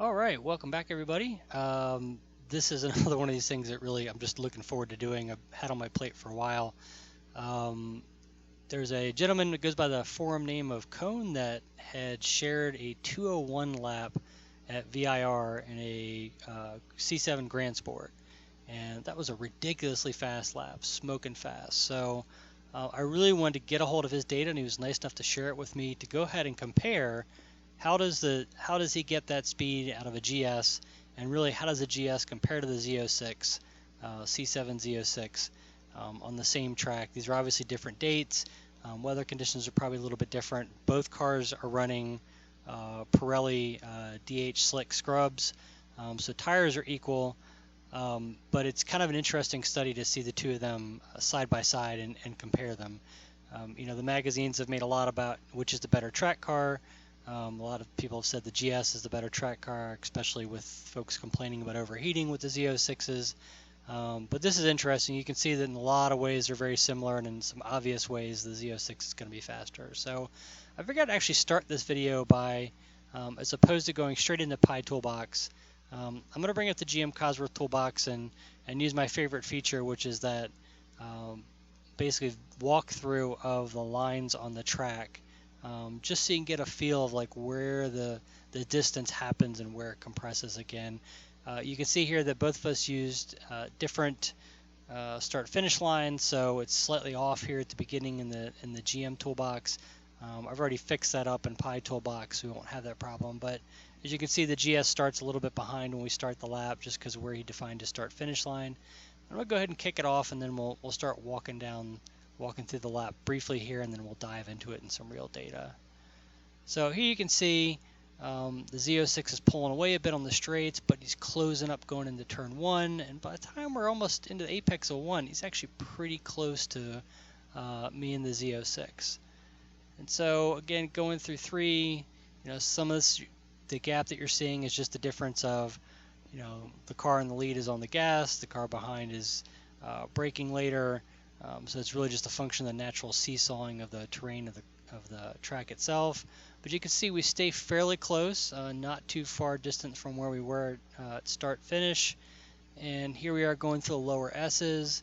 All right, welcome back, everybody. This is another one of these things that really I'm just looking forward to doing. I've had on my plate for a while. Um, there's a gentleman that goes by the forum name of Cone that had shared a 201 lap at VIR in a C7 Grand Sport, and that was a ridiculously fast lap, smoking fast. So I really wanted to get a hold of his data, and he was nice enough to share it with me to go ahead and compare how does he get that speed out of a GS, and really how does a GS compare to the Z06, C7 Z06 on the same track. These are obviously different dates. Weather conditions are probably a little bit different. Both cars are running Pirelli DH Slick scrubs, so tires are equal. But it's kind of an interesting study to see the two of them side by side and compare them. The magazines have made a lot about which is the better track car. A lot of people have said the GS is the better track car, especially with folks complaining about overheating with the Z06s. But this is interesting. You can see that in a lot of ways they're very similar, and in some obvious ways the Z06 is going to be faster. So I figured I'd actually start this video by, as opposed to going straight into Pi Toolbox, I'm going to bring up the GM Cosworth Toolbox and use my favorite feature, which is that basically walkthrough of the lines on the track. Just so you can get a feel of like where the distance happens and where it compresses again. You can see here that both of us used different start-finish lines, so it's slightly off here at the beginning in the GM toolbox. I've already fixed that up in Pi Toolbox, so we won't have that problem. But as you can see, the GS starts a little bit behind when we start the lap, just because of where he defined his start-finish line. I'm gonna go ahead and kick it off, and then we'll start walking through the lap briefly here, and then we'll dive into it in some real data. So here you can see the Z06 is pulling away a bit on the straights, but he's closing up going into turn 1, and by the time we're almost into the apex of 1, he's actually pretty close to me and the Z06. And so again, going through 3, some of this, the gap that you're seeing is just the difference of, the car in the lead is on the gas, the car behind is braking later. So it's really just a function of the natural seesawing of the terrain of the track itself. But you can see we stay fairly close, not too far distant from where we were at start-finish. And here we are going through the lower S's.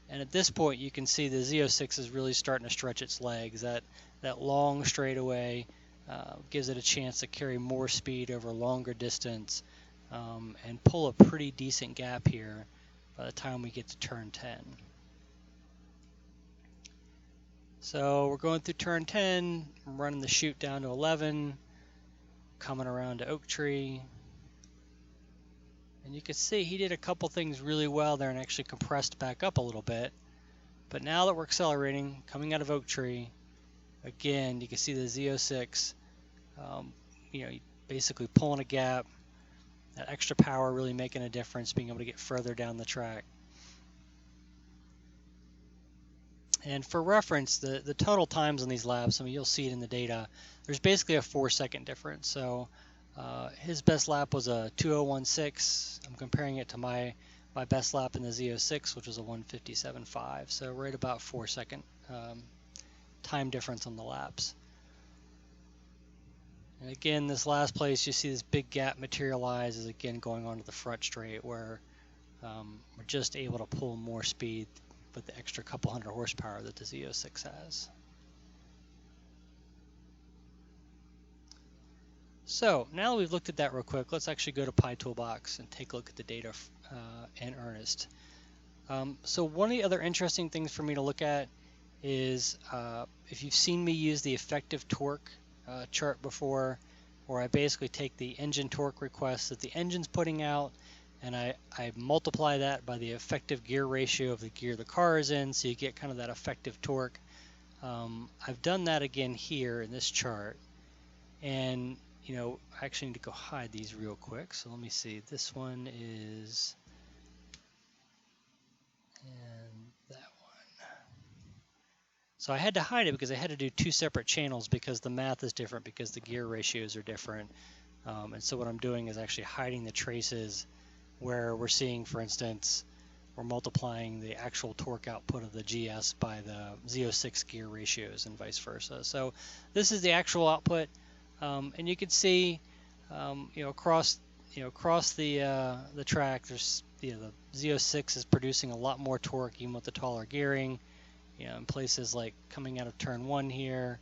And at this point, you can see the Z06 is really starting to stretch its legs. That long straightaway gives it a chance to carry more speed over a longer distance and pull a pretty decent gap here by the time we get to turn 10. So we're going through turn 10, running the chute down to 11, coming around to Oak Tree. And you can see he did a couple things really well there and actually compressed back up a little bit. But now that we're accelerating, coming out of Oak Tree, again, you can see the Z06, basically pulling a gap, that extra power really making a difference, being able to get further down the track. And for reference, the total times on these laps, you'll see it in the data, there's basically a 4-second difference. So his best lap was a 2:01.6. I'm comparing it to my best lap in the Z06, which was a 1:57.5. So right about 4-second time difference on the laps. And again, this last place, you see this big gap materialize is again going onto the front straight, where we're just able to pull more speed with the extra couple hundred horsepower that the Z06 has. So now that we've looked at that real quick, let's actually go to Pi Toolbox and take a look at the data in earnest. So one of the other interesting things for me to look at is if you've seen me use the effective torque chart before, where I basically take the engine torque request that the engine's putting out, and I multiply that by the effective gear ratio of the gear the car is in, so you get kind of that effective torque. I've done that again here in this chart, and I actually need to go hide these real quick. So let me see. This one is, and that one. So I had to hide it because I had to do 2 separate channels because the math is different, because the gear ratios are different. And so what I'm doing is actually hiding the traces where we're seeing, for instance, we're multiplying the actual torque output of the GS by the Z06 gear ratios and vice versa. So this is the actual output, and you can see, across across the track, there's the Z06 is producing a lot more torque even with the taller gearing. In places like coming out of turn 1 here,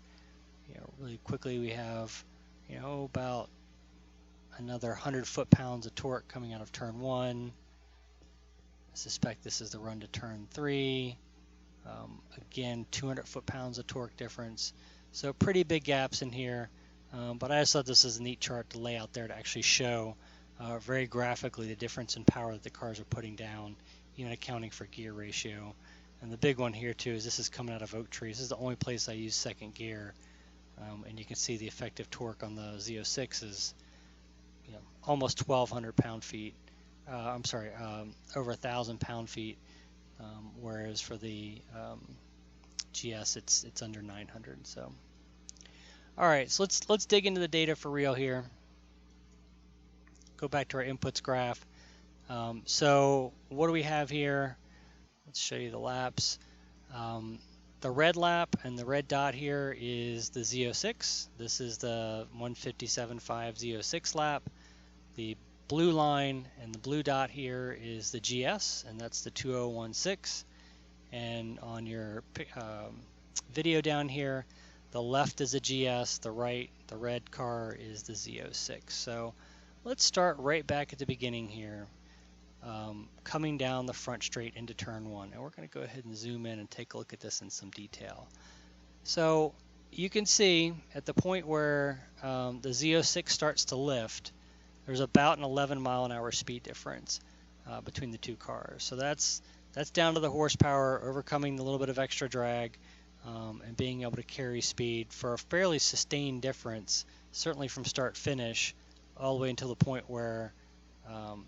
really quickly we have about another 100 foot-pounds of torque coming out of turn 1. I suspect this is the run to turn 3. Again, 200 foot-pounds of torque difference. So pretty big gaps in here. But I just thought this is a neat chart to lay out there to actually show very graphically the difference in power that the cars are putting down, even accounting for gear ratio. And the big one here too is this is coming out of Oak Tree. This is the only place I use second gear. And you can see the effective torque on the Z06 is almost 1,200 pound-feet. Over 1,000 pound-feet. Whereas for the GS, it's under 900. So, all right, so let's dig into the data for real here. Go back to our inputs graph. So what do we have here? Let's show you the laps. The red lap and the red dot here is the Z06. This is the 157.5 Z06 lap. The blue line and the blue dot here is the GS, and that's the 2016. And on your video down here, the left is the GS, the right, the red car is the Z06. So let's start right back at the beginning here, coming down the front straight into turn 1. And we're going to go ahead and zoom in and take a look at this in some detail. So you can see at the point where the Z06 starts to lift, there's about an 11 mile an hour speed difference between the two cars. So that's down to the horsepower overcoming the little bit of extra drag and being able to carry speed for a fairly sustained difference, certainly from start finish, all the way until the point where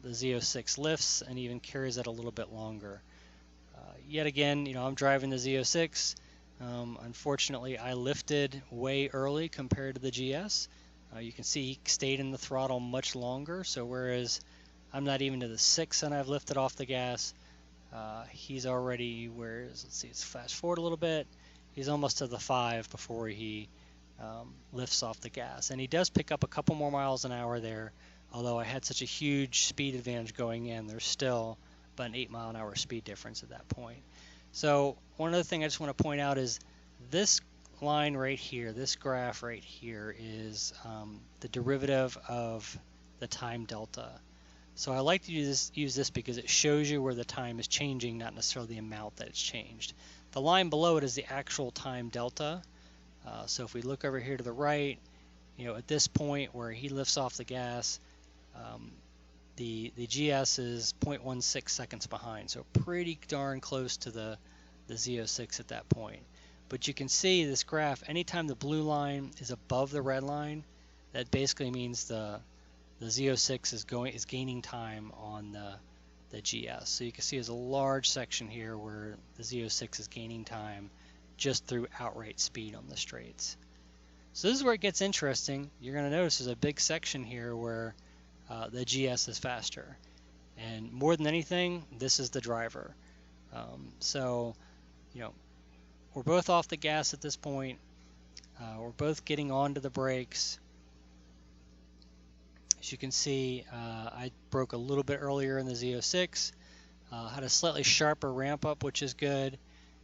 the Z06 lifts and even carries it a little bit longer. Yet again, I'm driving the Z06. Unfortunately, I lifted way early compared to the GS. You can see he stayed in the throttle much longer, so whereas I'm not even to the 6 and I've lifted off the gas, he's already, let's see, let's fast forward a little bit, he's almost to the 5 before he lifts off the gas. And he does pick up a couple more miles an hour there, although I had such a huge speed advantage going in, there's still about an 8 mile an hour speed difference at that point. So one other thing I just want to point out is this line right here, this graph right here is the derivative of the time delta. So I like to use this because it shows you where the time is changing, not necessarily the amount that it's changed. The line below it is the actual time delta. So if we look over here to the right, at this point where he lifts off the gas, the GS is 0.16 seconds behind, so pretty darn close to the Z06 at that point. But you can see this graph, anytime the blue line is above the red line, that basically means the Z06 is gaining time on the GS. So you can see there's a large section here where the Z06 is gaining time just through outright speed on the straights. So this is where it gets interesting. You're going to notice there's a big section here where the GS is faster. And more than anything, this is the driver. We're both off the gas at this point. We're both getting onto the brakes. As you can see, I broke a little bit earlier in the Z06, had a slightly sharper ramp up, which is good,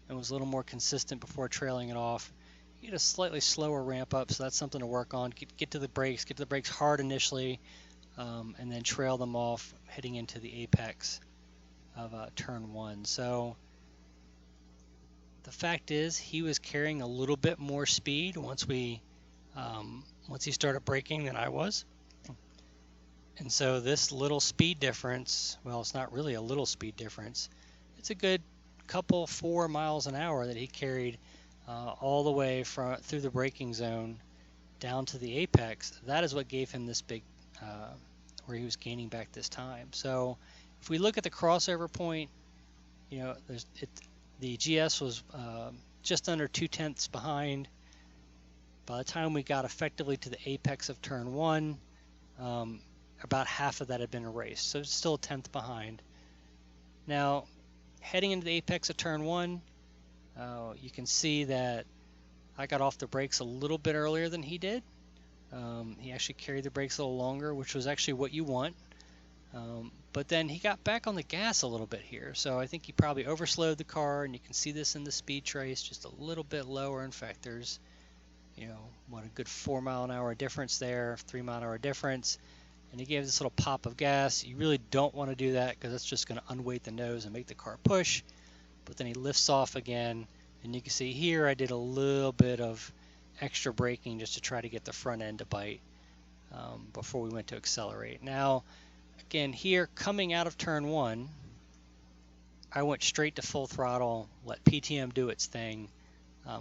and was a little more consistent before trailing it off. You get a slightly slower ramp up, so that's something to work on. Get to the brakes hard initially, and then trail them off heading into the apex of turn 1. So the fact is, he was carrying a little bit more speed once he started braking than I was. And so this little speed difference, well, it's not really a little speed difference. It's a good 4 miles an hour that he carried all the way through the braking zone down to the apex. That is what gave him this big, where he was gaining back this time. So if we look at the crossover point, the GS was just under 2/10 behind. By the time we got effectively to the apex of turn 1, about half of that had been erased, so it's still a 1/10 behind. Now, heading into the apex of turn 1, you can see that I got off the brakes a little bit earlier than he did. He actually carried the brakes a little longer, which was actually what you want. But then he got back on the gas a little bit here, so I think he probably overslowed the car, and you can see this in the speed trace, just a little bit lower. In fact, there's, you know, what, a good 4 mile an hour difference there, 3 mile an hour difference, and he gave this little pop of gas. You really don't want to do that because that's just going to unweight the nose and make the car push. But then he lifts off again, and you can see here I did a little bit of extra braking just to try to get the front end to bite before we went to accelerate. Now, again, here coming out of turn 1, I went straight to full throttle, let PTM do its thing.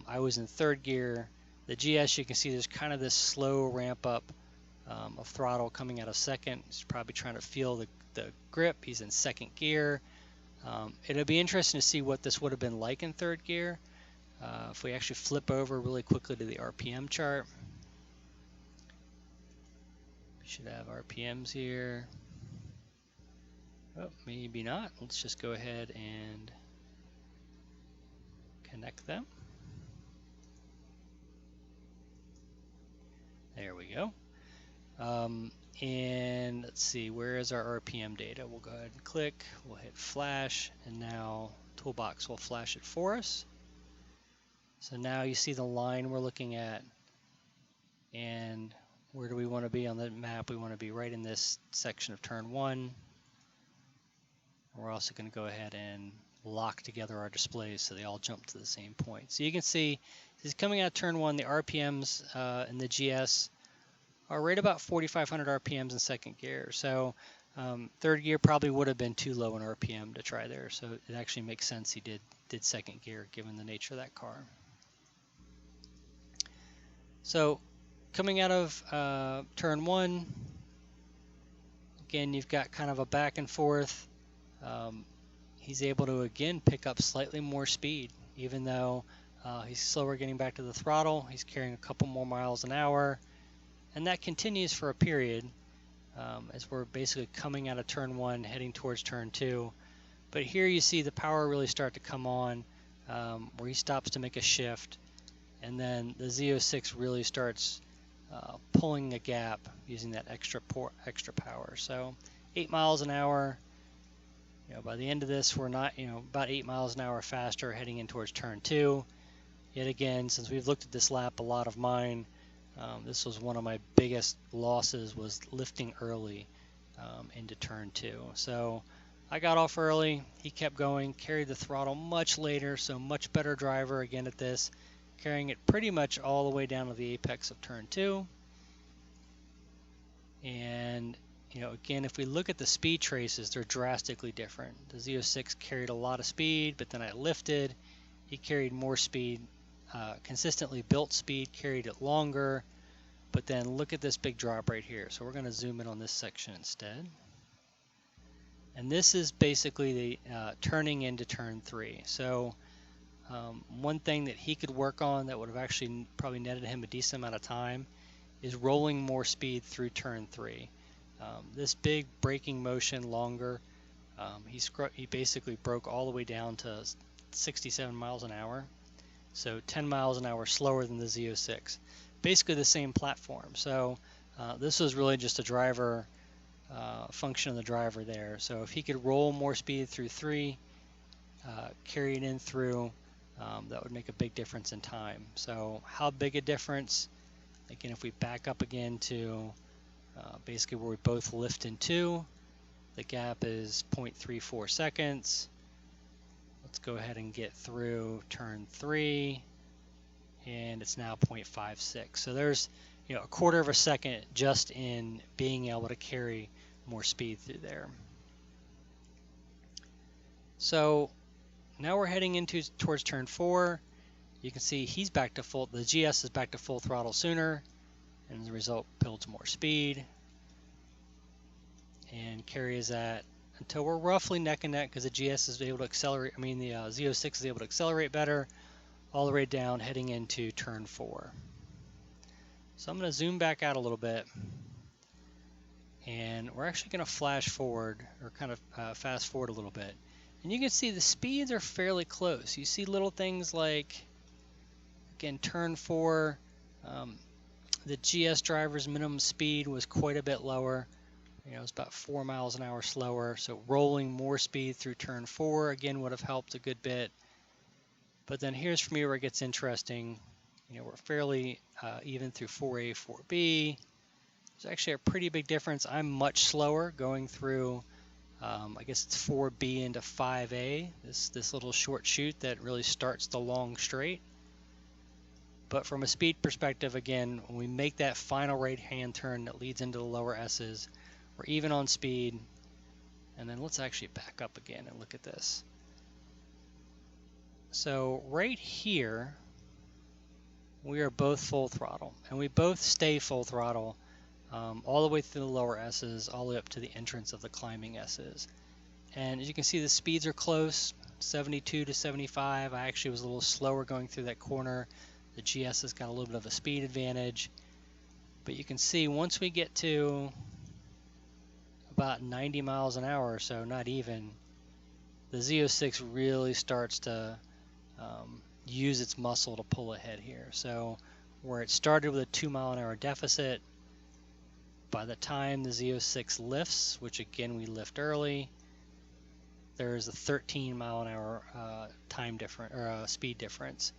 I was in 3rd gear. The GS, you can see there's kind of this slow ramp up of throttle coming out of 2nd. He's probably trying to feel the grip. He's in 2nd gear. It'll be interesting to see what this would have been like in 3rd gear. If we actually flip over really quickly to the RPM chart, we should have RPMs here. Oh, maybe not. Let's just go ahead and connect them. There we go. And let's see, where is our RPM data? We'll go ahead and click, we'll hit flash, and now Toolbox will flash it for us. So now you see the line we're looking at, and where do we want to be on the map? We want to be right in this section of turn 1. We're also going to go ahead and lock together our displays so they all jump to the same point. So you can see this is coming out of turn 1, the RPMs in the GS are right about 4,500 RPMs in 2nd gear. So 3rd gear probably would have been too low in RPM to try there. So it actually makes sense he did 2nd gear given the nature of that car. So coming out of turn 1, again, you've got kind of a back and forth. He's able to again pick up slightly more speed, even though he's slower getting back to the throttle. He's carrying a couple more miles an hour, and that continues for a period as we're basically coming out of turn 1 heading towards turn 2. But here you see the power really start to come on where he stops to make a shift, and then the Z06 really starts pulling a gap using that extra power. So 8 miles an hour. By the end of this, we're not, about 8 miles an hour faster heading in towards turn 2. Yet again, since we've looked at this lap, a lot of mine, this was one of my biggest losses, was lifting early into turn 2. So I got off early. He kept going, carried the throttle much later, so much better driver again at this, carrying it pretty much all the way down to the apex of turn 2. And again, if we look at the speed traces, they're drastically different. The Z06 carried a lot of speed, but then I lifted. He carried more speed, consistently built speed, carried it longer. But then look at this big drop right here. So we're going to zoom in on this section instead. And this is basically the turning into turn 3. So one thing that he could work on that would have actually probably netted him a decent amount of time is rolling more speed through turn 3. This big braking motion longer, he basically broke all the way down to 67 miles an hour, so 10 miles an hour slower than the Z06. Basically the same platform. So this was really just a driver function of the driver there. So if he could roll more speed through 3, carry it in through, that would make a big difference in time. So how big a difference? Again, if we back up again to basically where we both lift in 2, the gap is 0.34 seconds. Let's go ahead and get through turn 3, and it's now 0.56. So there's a quarter of a second just in being able to carry more speed through there. So now we're heading towards turn 4. You can see he's back to full. The GS is back to full throttle sooner, and as a result builds more speed and carries that until we're roughly neck and neck, because the GS is able to accelerate. The Z06 is able to accelerate better, all the way down heading into turn 4. So I'm going to zoom back out a little bit, and we're actually going to flash forward, or kind of fast forward a little bit, and you can see the speeds are fairly close. You see little things like, again, turn 4. The GS driver's minimum speed was quite a bit lower, It's about 4 miles an hour slower. So rolling more speed through turn 4 again would have helped a good bit. But then here's for me where it gets interesting. We're fairly even through 4A, 4B. There's actually a pretty big difference. I'm much slower going through, I guess it's 4B into 5A, this little short chute that really starts the long straight. But from a speed perspective, again, when we make that final right-hand turn that leads into the lower S's, we're even on speed. And then let's actually back up again and look at this. So right here, we are both full throttle, and we both stay full throttle all the way through the lower S's, all the way up to the entrance of the climbing S's. And as you can see, the speeds are close, 72 to 75. I actually was a little slower going through that corner. The GS has got a little bit of a speed advantage. But you can see once we get to about 90 miles an hour or so, not even, the Z06 really starts to use its muscle to pull ahead here. So where it started with a 2 mile an hour deficit, by the time the Z06 lifts, which again we lift early, there's a 13 mile an hour speed difference.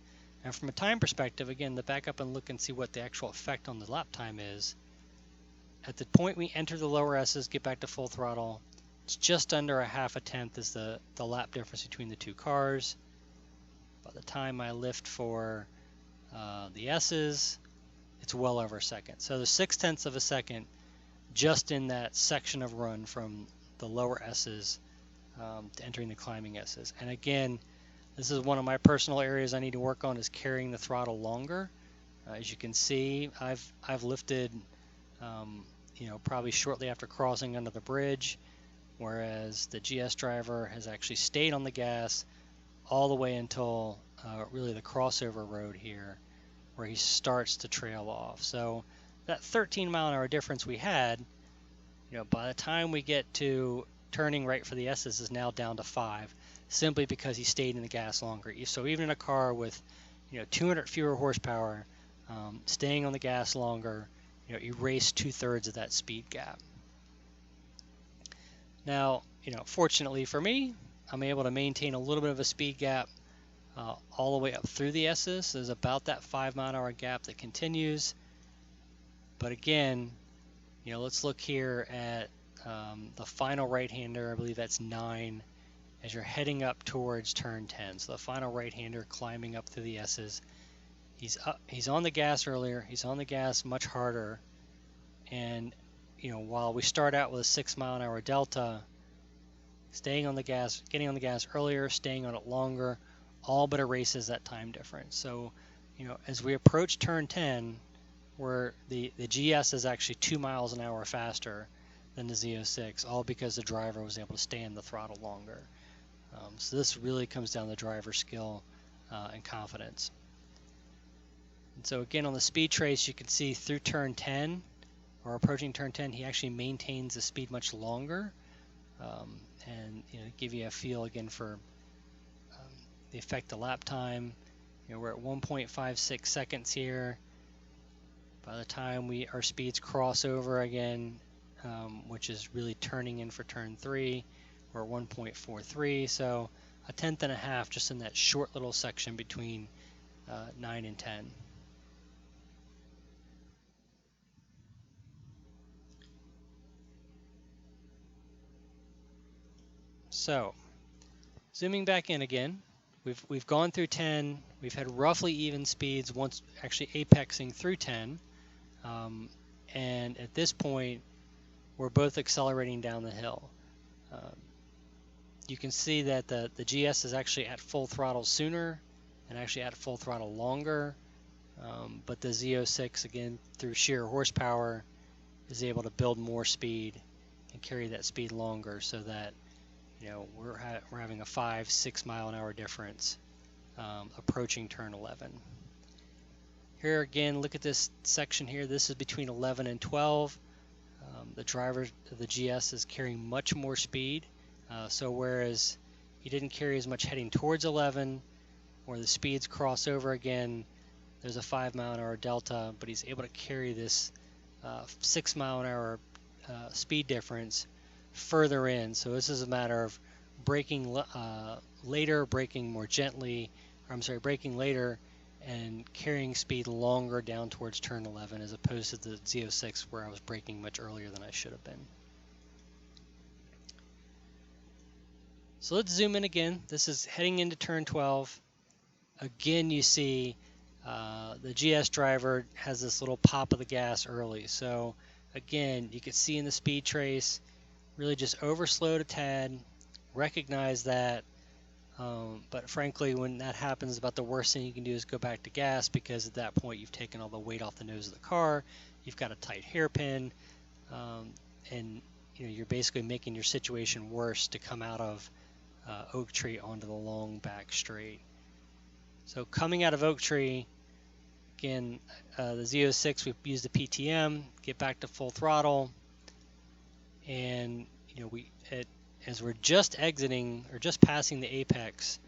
And from a time perspective, again, to back up and look and see what the actual effect on the lap time is, at the point we enter the lower S's, get back to full throttle, it's just under a half a tenth is the lap difference between the two cars. By the time I lift for the S's, it's well over a second. So there's 0.6 of a second just in that section of run from the lower S's to entering the climbing S's. And again, this is one of my personal areas I need to work on, is carrying the throttle longer. As you can see, I've lifted probably shortly after crossing under the bridge, whereas the GS driver has actually stayed on the gas all the way until really the crossover road here, where he starts to trail off. So that 13 mile an hour difference we had, by the time we get to turning right for the S's, is now down to 5, simply because he stayed in the gas longer. So even in a car with 200 fewer horsepower, staying on the gas longer, erased 2/3 of that speed gap. Now, fortunately for me, I'm able to maintain a little bit of a speed gap all the way up through the S's. There's about that 5 mile an hour gap that continues. But again, let's look here at the final right-hander. I believe that's 9 as you're heading up towards turn 10. So the final right-hander climbing up through the S's. He's on the gas earlier. He's on the gas much harder. And while we start out with a 6 mile an hour delta, staying on the gas, getting on the gas earlier, staying on it longer, all but erases that time difference. So, as we approach turn 10, where the GS is actually 2 miles an hour faster than the Z06, all because the driver was able to stay in the throttle longer. So this really comes down to driver skill and confidence. And so again, on the speed trace, you can see through turn 10, or approaching turn 10, he actually maintains the speed much longer, and give you a feel again for the effect of lap time. We're at 1.56 seconds here. By the time our speeds cross over again, which is really turning in for turn 3, we're at 1.43, so a tenth and a half just in that short little section between 9 and 10. So, zooming back in again, we've gone through 10. We've had roughly even speeds once actually apexing through 10, and at this point, we're both accelerating down the hill. You can see that the GS is actually at full throttle sooner and actually at full throttle longer, but the Z06, again, through sheer horsepower, is able to build more speed and carry that speed longer, so that we're having a 5-6 mile an hour difference approaching turn 11. Here again, look at this section here. This is between 11 and 12. The driver of the GS is carrying much more speed. So whereas he didn't carry as much heading towards 11, where the speeds cross over again, there's a 5 mile an hour delta, but he's able to carry this 6 mile an hour speed difference further in. So this is a matter of braking later, braking more gently, or I'm sorry, braking later and carrying speed longer down towards turn 11 as opposed to the Z06 where I was braking much earlier than I should have been. So let's zoom in again. This is heading into turn 12. Again, you see the GS driver has this little pop of the gas early. So again, you can see in the speed trace, really just overslowed a tad, recognize that. But frankly, when that happens, about the worst thing you can do is go back to gas, because at that point you've taken all the weight off the nose of the car, you've got a tight hairpin, and you're basically making your situation worse to come out of Oak Tree onto the long back straight. So coming out of Oak Tree, again, the Z06, we use the PTM, get back to full throttle, and as we're just exiting or just passing the apex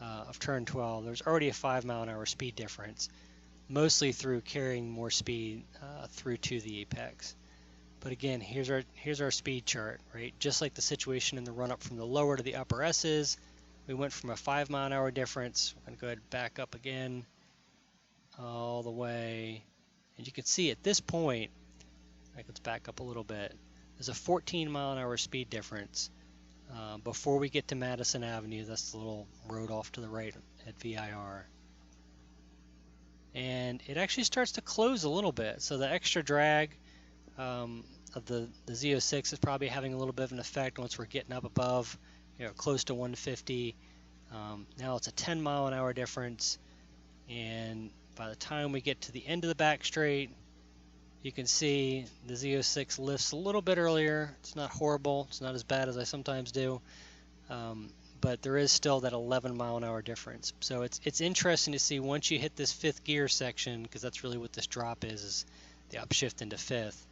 of turn 12, there's already a 5-mile-an-hour speed difference, mostly through carrying more speed through to the apex. But again, here's our speed chart, right? Just like the situation in the run-up from the lower to the upper S's, we went from a 5-mile-an-hour difference. We're going to go ahead and back up again all the way. And you can see at this point, let's back up a little bit, there's a 14-mile-an-hour speed difference before we get to Madison Avenue. That's the little road off to the right at VIR. And it actually starts to close a little bit. So the extra drag of the Z06 is probably having a little bit of an effect once we're getting up above, close to 150. Now it's a 10-mile-an-hour difference, and by the time we get to the end of the back straight, you can see the Z06 lifts a little bit earlier. It's not horrible. It's not as bad as I sometimes do, but there is still that 11-mile-an-hour difference. So it's interesting to see once you hit this fifth gear section, because that's really what this drop is the upshift into fifth.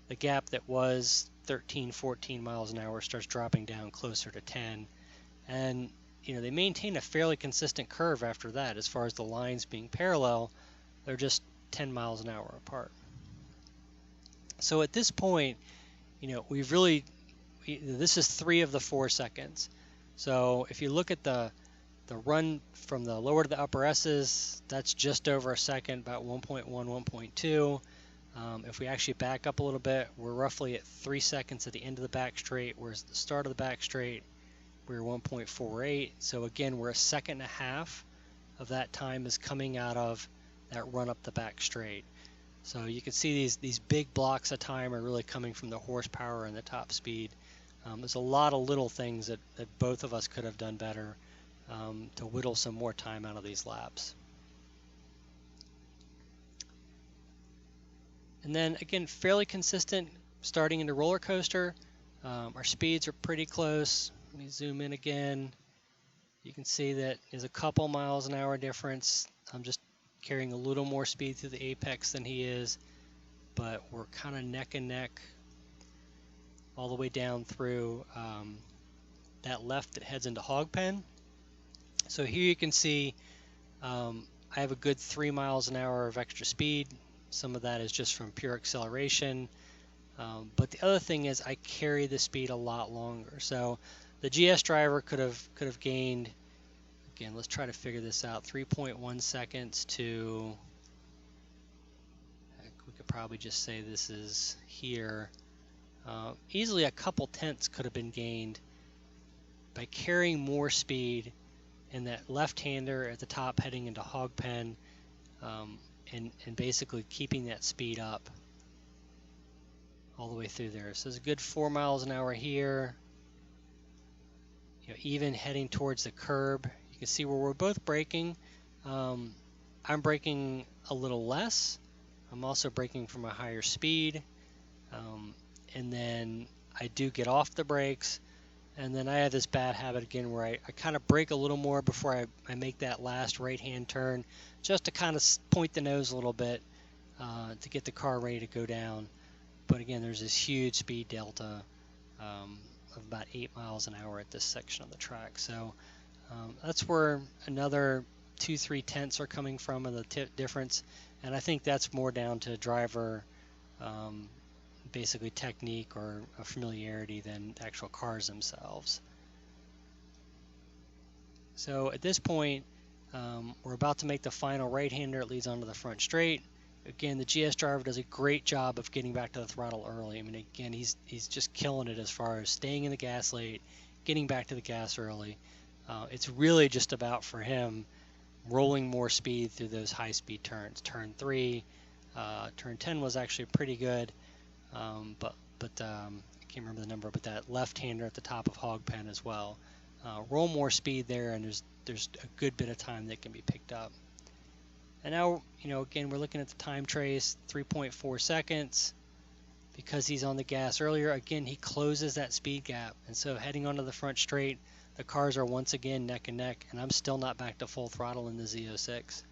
The gap that was 13, 14 miles an hour starts dropping down closer to 10, and they maintain a fairly consistent curve after that. As far as the lines being parallel, they're just 10 miles an hour apart. So at this point, this is 3 of the 4 seconds. So if you look at the run from the lower to the upper S's, that's just over a second, about 1.1, 1.2. If we actually back up a little bit, we're roughly at 3 seconds at the end of the back straight, whereas at the start of the back straight, we're 1.48. So again, we're a second and a half of that time is coming out of that run up the back straight. So you can see these big blocks of time are really coming from the horsepower and the top speed. There's a lot of little things that both of us could have done better to whittle some more time out of these laps. And then again, fairly consistent starting into roller coaster. Our speeds are pretty close. Let me zoom in again. You can see that there's a couple miles an hour difference. I'm just carrying a little more speed through the apex than he is, but we're kind of neck and neck all the way down through that left that heads into Hog Pen. So here you can see I have a good 3 miles an hour of extra speed. Some of that is just from pure acceleration. But the other thing is I carry the speed a lot longer. So the GS driver could have gained, again, let's try to figure this out, 3.1 seconds to, we could probably just say this is here. Easily a couple tenths could have been gained by carrying more speed in that left-hander at the top heading into Hog Pen, and basically keeping that speed up all the way through there. So there's a good 4 miles an hour here. Even heading towards the curb, you can see where we're both braking. I'm braking a little less. I'm also braking from a higher speed. And then I do get off the brakes. And then I have this bad habit again where I kind of brake a little more before I make that last right-hand turn, just to kind of point the nose a little bit to get the car ready to go down. But again, there's this huge speed delta of about 8 miles an hour at this section of the track. So that's where another 2-3 tenths are coming from of the difference. And I think that's more down to driver basically technique or a familiarity than the actual cars themselves. So at this point, we're about to make the final right-hander. It leads onto the front straight. Again, the GS driver does a great job of getting back to the throttle early. I mean, again, he's just killing it as far as staying in the gas late, getting back to the gas early. It's really just about, for him, rolling more speed through those high-speed turns. Turn 3, turn 10 was actually pretty good, but I can't remember the number, but that left-hander at the top of Hog Pen as well. Roll more speed there, and there's a good bit of time that can be picked up. And now, again, we're looking at the time trace, 3.4 seconds. Because he's on the gas earlier, again, he closes that speed gap. And so heading onto the front straight, the cars are once again neck and neck, and I'm still not back to full throttle in the Z06.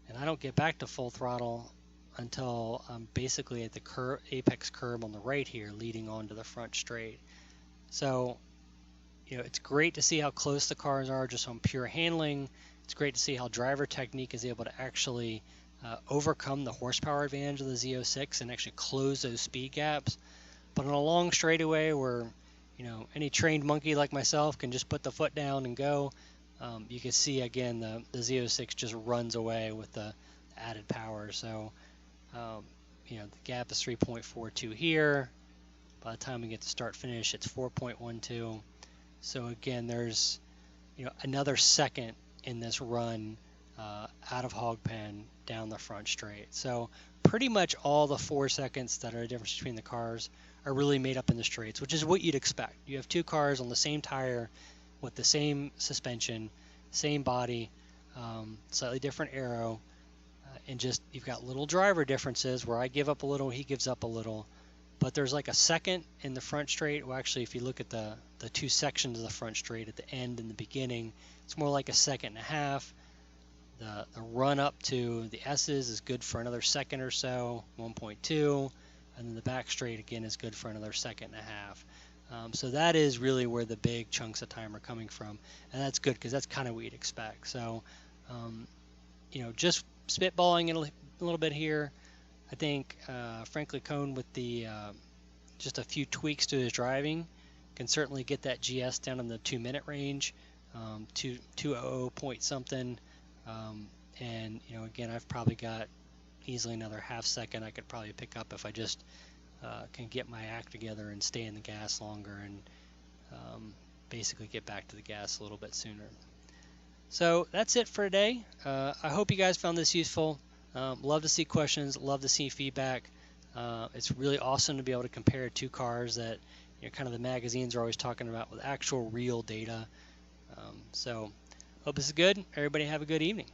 And I don't get back to full throttle until I'm basically at the apex curb on the right here, leading onto the front straight. So, it's great to see how close the cars are just on pure handling. It's great to see how driver technique is able to actually overcome the horsepower advantage of the Z06 and actually close those speed gaps. But on a long straightaway where, any trained monkey like myself can just put the foot down and go, you can see again the Z06 just runs away with the added power. So, the gap is 3.42 here. By the time we get to start finish, it's 4.12. So again, there's another second in this run out of Hog Pen down the front straight. So pretty much all the 4 seconds that are the difference between the cars are really made up in the straights, which is what you'd expect. You have two cars on the same tire with the same suspension, same body, slightly different aero, and just you've got little driver differences where I give up a little, he gives up a little. But there's like a second in the front straight. Well, actually, if you look at the two sections of the front straight at the end and the beginning, it's more like a second and a half. The run up to the S's is good for another second or so, 1.2. And then the back straight, again, is good for another second and a half. So that is really where the big chunks of time are coming from. And that's good because that's kind of what you'd expect. So, just spitballing it a little bit here. I think, frankly, Cone with the just a few tweaks to his driving can certainly get that GS down in the 2-minute range, 2:00 point something. And again, I've probably got easily another half second I could probably pick up if I just can get my act together and stay in the gas longer and basically get back to the gas a little bit sooner. So that's it for today. I hope you guys found this useful. Love to see questions, love to see feedback. It's really awesome to be able to compare two cars that kind of the magazines are always talking about with actual real data. So hope this is good. Everybody have a good evening.